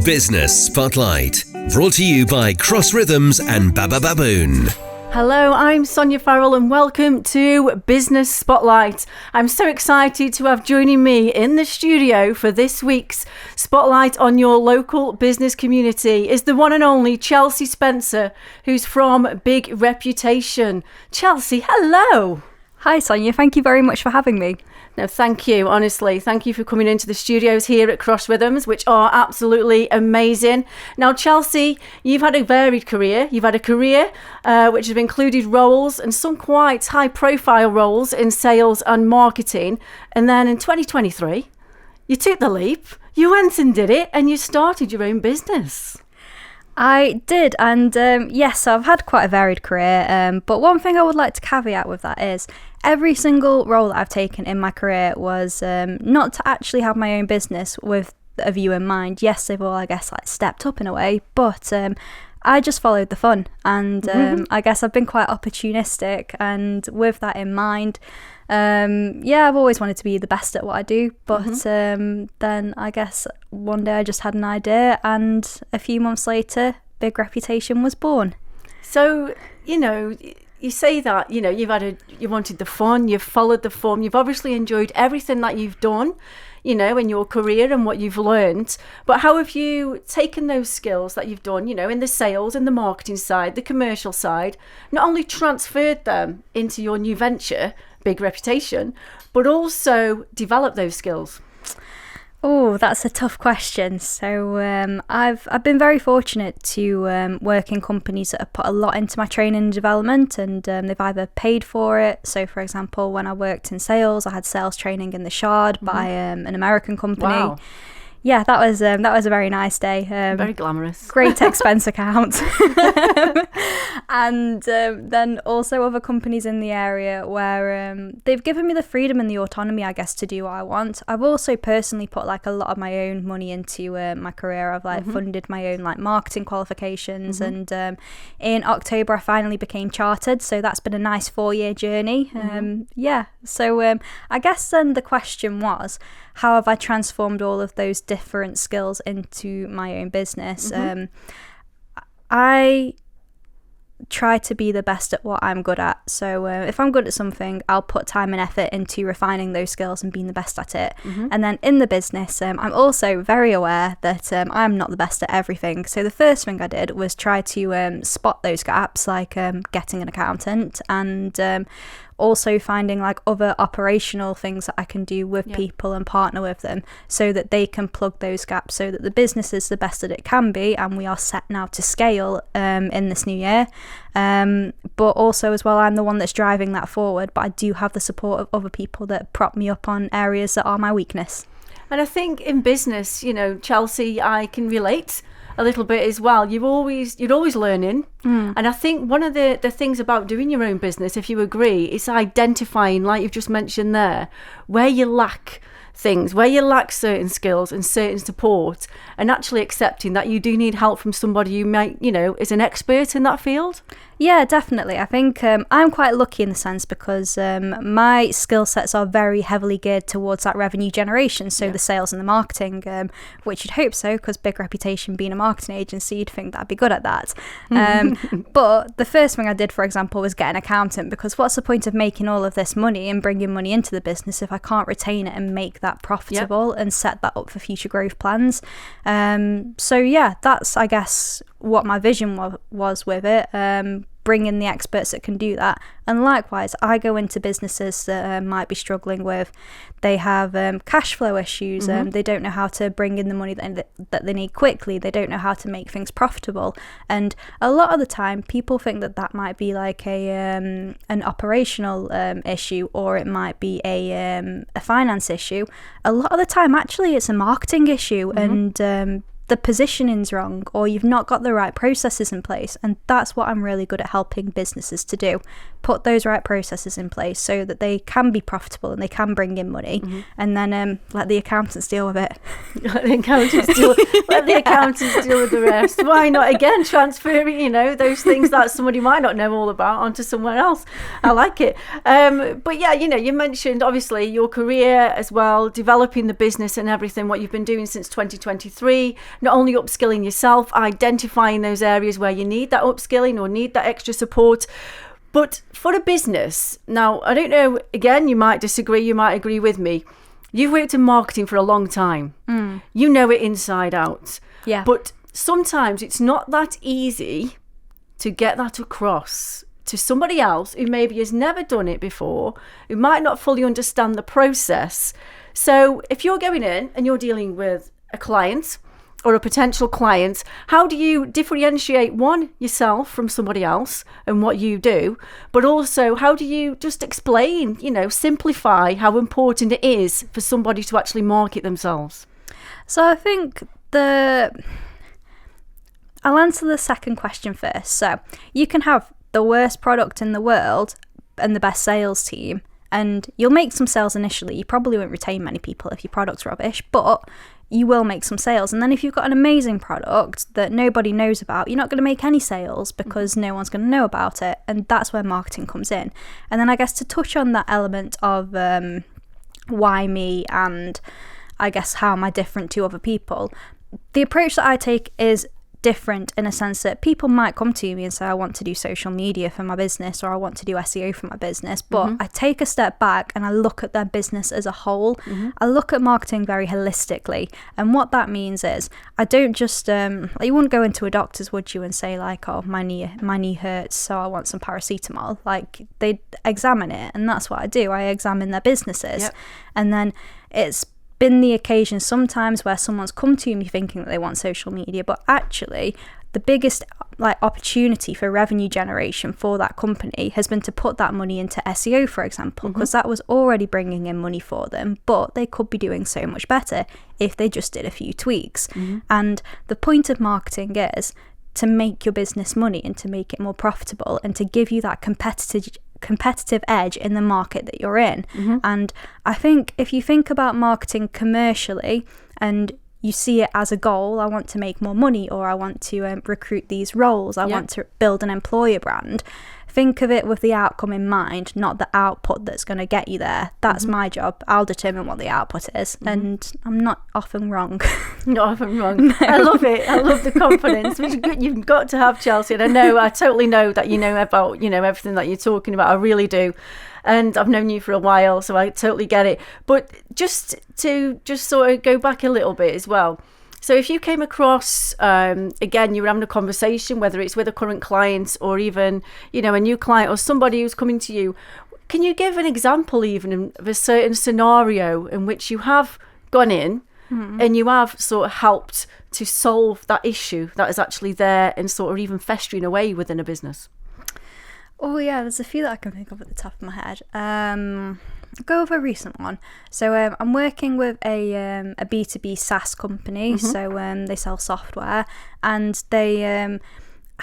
Business Spotlight, brought to you by Cross Rhythms and Baba Baboon. Hello, I'm Sonya Farrell and welcome to Business Spotlight. I'm so excited to have joining me in the studio for this week's Spotlight on your local business community is the one and only Chelsea Spencer, who's from Big Reputation. Chelsea, hello. Hi Sonya, thank you very much for having me. No, thank you, honestly. Thank you for coming into the studios here at Cross Rhythms, which are absolutely amazing. Now, Chelsea, you've had a varied career. You've had a career which has included roles and some quite high-profile roles in sales and marketing. And then in 2023, you took the leap, you went and did it, and you started your own business. I did, and yes, I've had quite a varied career, but one thing I would like to caveat with that is every single role that I've taken in my career was not to actually have my own business with a view in mind. Yes, they've all, I guess, like stepped up in a way, but I just followed the fun, and I guess I've been quite opportunistic, and with that in mind, I've always wanted to be the best at what I do, but then I guess one day I just had an idea, and a few months later, Big Reputation was born. So, you say that, you wanted the fun, you've followed the fun, you've obviously enjoyed everything that you've done, in your career and what you've learned. But how have you taken those skills that you've done, in the sales and the marketing side, the commercial side, not only transferred them into your new venture, Big Reputation, but also developed those skills? Oh, that's a tough question. So I've been very fortunate to work in companies that have put a lot into my training and development, and they've either paid for it. So, for example, when I worked in sales, I had sales training in the Shard by an American company. Wow. Yeah, that was a very nice day. Very glamorous. Great expense account. And then also other companies in the area where they've given me the freedom and the autonomy, I guess, to do what I want. I've also personally put like a lot of my own money into my career. I've funded my own like marketing qualifications, and in October I finally became chartered. So that's been a nice 4-year journey. So I guess then the question was, how have I transformed all of those different skills into my own business? I try to be the best at what I'm good at. So if I'm good at something, I'll put time and effort into refining those skills and being the best at it. And then in the business, I'm also very aware that I'm not the best at everything. So the first thing I did was try to spot those gaps, like getting an accountant, and also finding like other operational things that I can do with people and partner with them so that they can plug those gaps, so that the business is the best that it can be, and we are set now to scale in this new year. But also as well, I'm the one that's driving that forward, but I do have the support of other people that prop me up on areas that are my weakness. And I think in business, Chelsea, I can relate a little bit as well. You're always learning. And I think one of the things about doing your own business, if you agree, is identifying, like you've just mentioned there, where you lack things, where you lack certain skills and certain support, and actually accepting that you do need help from somebody who might, is an expert in that field. Yeah, definitely. I think I'm quite lucky in the sense because my skill sets are very heavily geared towards that revenue generation, so the sales and the marketing, which you'd hope so, because Big Reputation being a marketing agency, you'd think that I'd be good at that. But the first thing I did, for example, was get an accountant, because what's the point of making all of this money and bringing money into the business if I can't retain it and make that profitable and set that up for future growth plans? That's, I guess, what my vision was with it. Bring in the experts that can do that. And likewise, I go into businesses that might be struggling with, they have cash flow issues, they don't know how to bring in the money that they need quickly, they don't know how to make things profitable. And a lot of the time, people think that might be like an operational issue, or it might be a finance issue. A lot of the time, actually, it's a marketing issue, and the positioning's wrong, or you've not got the right processes in place. And that's what I'm really good at helping businesses to do. Put those right processes in place so that they can be profitable and they can bring in money, and then let the accountants deal with it. Let the accountants deal with the rest. Why not, again, transferring, those things that somebody might not know all about onto somewhere else. I like it. But yeah, you mentioned obviously your career as well, developing the business and everything, what you've been doing since 2023. not only upskilling yourself, identifying those areas where you need that upskilling or need that extra support. But for a business, now, I don't know, again, you might disagree, you might agree with me. You've worked in marketing for a long time. You know it inside out. Yeah. But sometimes it's not that easy to get that across to somebody else who maybe has never done it before, who might not fully understand the process. So if you're going in and you're dealing with a client or a potential client, how do you differentiate, one, yourself from somebody else and what you do, but also how do you just explain, simplify how important it is for somebody to actually market themselves? So I think I'll answer the second question first. So you can have the worst product in the world and the best sales team, and you'll make some sales initially. You probably won't retain many people if your product's rubbish, but you will make some sales. And then if you've got an amazing product that nobody knows about, you're not going to make any sales because no one's going to know about it. And that's where marketing comes in. And then I guess to touch on that element of why me, and I guess how am I different to other people, the approach that I take is different in a sense that people might come to me and say, I want to do social media for my business, or I want to do SEO for my business, but I take a step back and I look at their business as a whole. I look at marketing very holistically, and what that means is I don't just you wouldn't go into a doctor's, would you, and say like, oh, my knee hurts, so I want some paracetamol. Like, they examine it, and that's what I do. I examine their businesses. And then it's been the occasion sometimes where someone's come to me thinking that they want social media, but actually the biggest opportunity for revenue generation for that company has been to put that money into SEO, for example, because that was already bringing in money for them, but they could be doing so much better if they just did a few tweaks. And the point of marketing is to make your business money and to make it more profitable and to give you that competitive edge in the market that you're in. And I think if you think about marketing commercially and you see it as a goal, I want to make more money, or I want to recruit these roles, I want to build an employer brand, think of it with the outcome in mind, not the output that's going to get you there. That's my job. I'll determine what the output is, and I'm not often wrong. Not often wrong. No. I love it. I love the confidence, which is good. You've got to have, Chelsea. And I totally know that you know about, everything that you're talking about. I really do. And I've known you for a while, so I totally get it. But just to sort of go back a little bit as well. So if you came across, again, you were having a conversation, whether it's with a current client or even, a new client or somebody who's coming to you, can you give an example even of a certain scenario in which you have gone in and you have sort of helped to solve that issue that is actually there and sort of even festering away within a business? Oh yeah, there's a few that I can think of at the top of my head. Go with a recent one. So I'm working with a B2B SaaS company. So they sell software, and they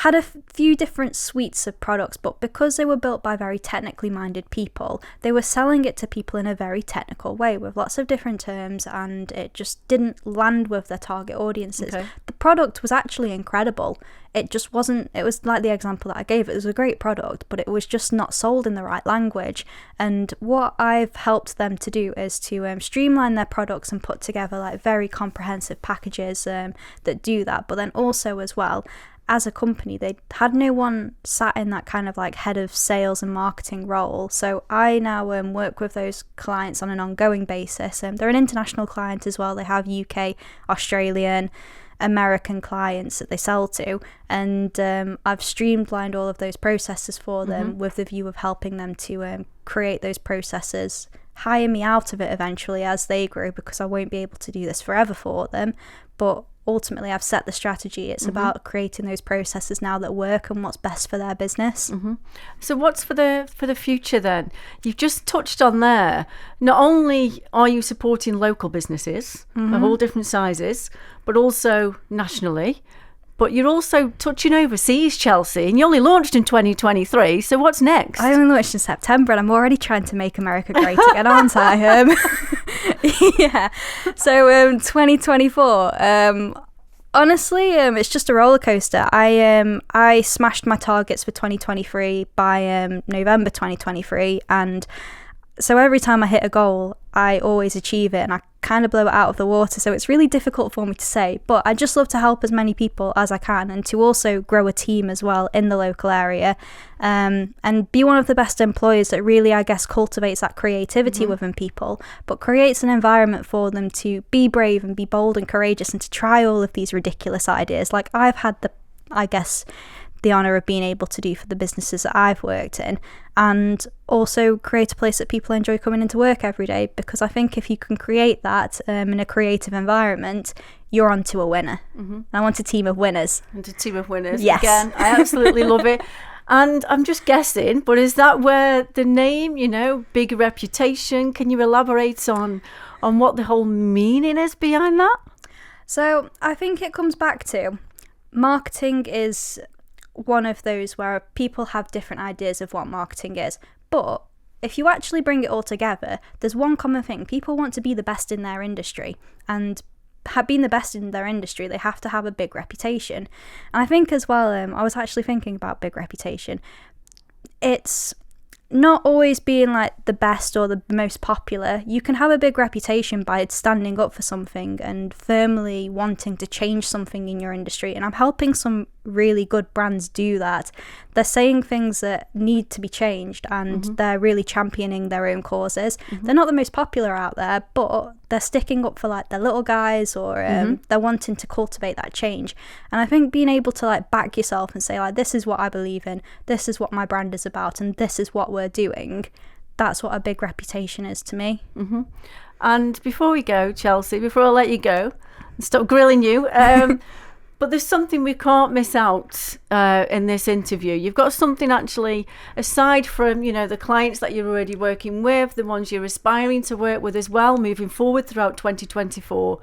had a few different suites of products, but because they were built by very technically minded people, they were selling it to people in a very technical way with lots of different terms, and it just didn't land with their target audiences. The product was actually incredible. It just wasn't, it was like the example that I gave, it was a great product, but it was just not sold in the right language. And what I've helped them to do is to streamline their products and put together like very comprehensive packages that do that. But then also as well, as a company, they had no one sat in that kind of like head of sales and marketing role. So I now work with those clients on an ongoing basis. They're an international client as well. They have UK, Australian, American clients that they sell to, and I've streamlined all of those processes for them with the view of helping them to create those processes, hire me out of it eventually as they grow, because I won't be able to do this forever for them, but ultimately I've set the strategy. It's about creating those processes now that work and what's best for their business. So what's for the future then? You've just touched on there, not only are you supporting local businesses of all different sizes, but also nationally, but you're also touching overseas, Chelsea, and you only launched in 2023, so what's next? I only launched in September, and I'm already trying to make America great again, aren't I? Yeah. So 2024, honestly, it's just a roller coaster. I smashed my targets for 2023 by November 2023, and so every time I hit a goal, I always achieve it, and I kind of blow it out of the water. So it's really difficult for me to say, but I just love to help as many people as I can, and to also grow a team as well in the local area, and be one of the best employers that really, I guess, cultivates that creativity within people, but creates an environment for them to be brave and be bold and courageous and to try all of these ridiculous ideas like I've had the honour of being able to do for the businesses that I've worked in, and also create a place that people enjoy coming into work every day, because I think if you can create that in a creative environment, you're onto a winner. And I want a team of winners. And a team of winners. Yes. Again, I absolutely love it. And I'm just guessing, but is that where the name, you know, Big Reputation, can you elaborate on what the whole meaning is behind that? So I think it comes back to marketing is one of those where people have different ideas of what marketing is, but if you actually bring it all together, there's one common thing: people want to be the best in their industry, and being the best in their industry, they have to have a big reputation. And I think as well, I was actually thinking about big reputation. It's not always being like the best or the most popular. You can have a big reputation by standing up for something and firmly wanting to change something in your industry, and I'm helping some really good brands do that. They're saying things that need to be changed, and they're really championing their own causes. They're not the most popular out there, but they're sticking up for like their little guys, or they're wanting to cultivate that change. And I think being able to like back yourself and say like, this is what I believe in, this is what my brand is about, and this is what we're doing, that's what a big reputation is to me. And before we go, Chelsea, before I let you go and stop grilling you, but there's something we can't miss out in this interview. You've got something actually, aside from, you know, the clients that you're already working with, the ones you're aspiring to work with as well, moving forward throughout 2024.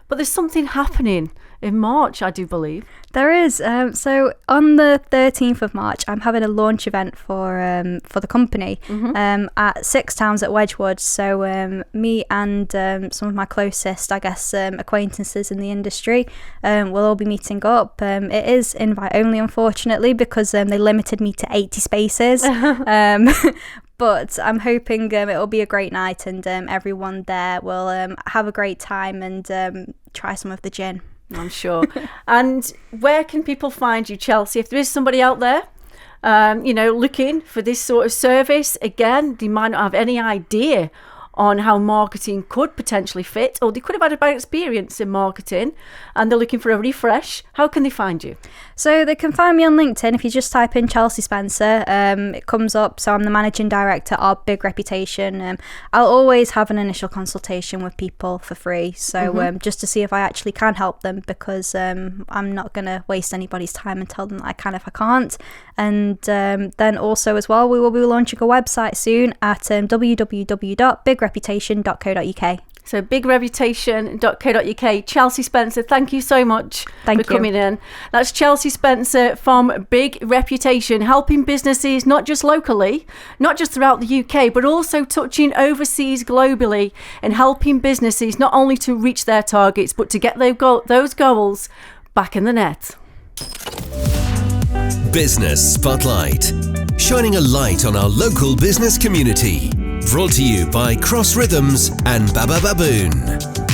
But there's something happening in March, I do believe. There is. So on the 13th of March, I'm having a launch event for the company at 6 towns at Wedgwood. So me and some of my closest, I guess, acquaintances in the industry will all be meeting up. It is invite only, unfortunately, because they limited me to 80 spaces. But I'm hoping it'll be a great night, and everyone there will have a great time and try some of the gin. I'm sure. And where can people find you, Chelsea? If there is somebody out there, you know, looking for this sort of service, again, they might not have any idea on how marketing could potentially fit, or they could have had a bad experience in marketing and they're looking for a refresh. How can they find you? So they can find me on LinkedIn. If you just type in Chelsea Spencer, it comes up. So I'm the managing director of Big Reputation. I'll always have an initial consultation with people for free, so just to see if I actually can help them, because I'm not going to waste anybody's time and tell them that I can if I can't. And then also as well, we will be launching a website soon at www.bigreputation.co.uk. So bigreputation.co.uk. Chelsea Spencer, thank you so much for coming in. That's Chelsea Spencer from Big Reputation, helping businesses not just locally, not just throughout the UK, but also touching overseas globally, and helping businesses not only to reach their targets, but to get those goals back in the net. Business Spotlight, shining a light on our local business community. Brought to you by Cross Rhythms and Baba Baboon.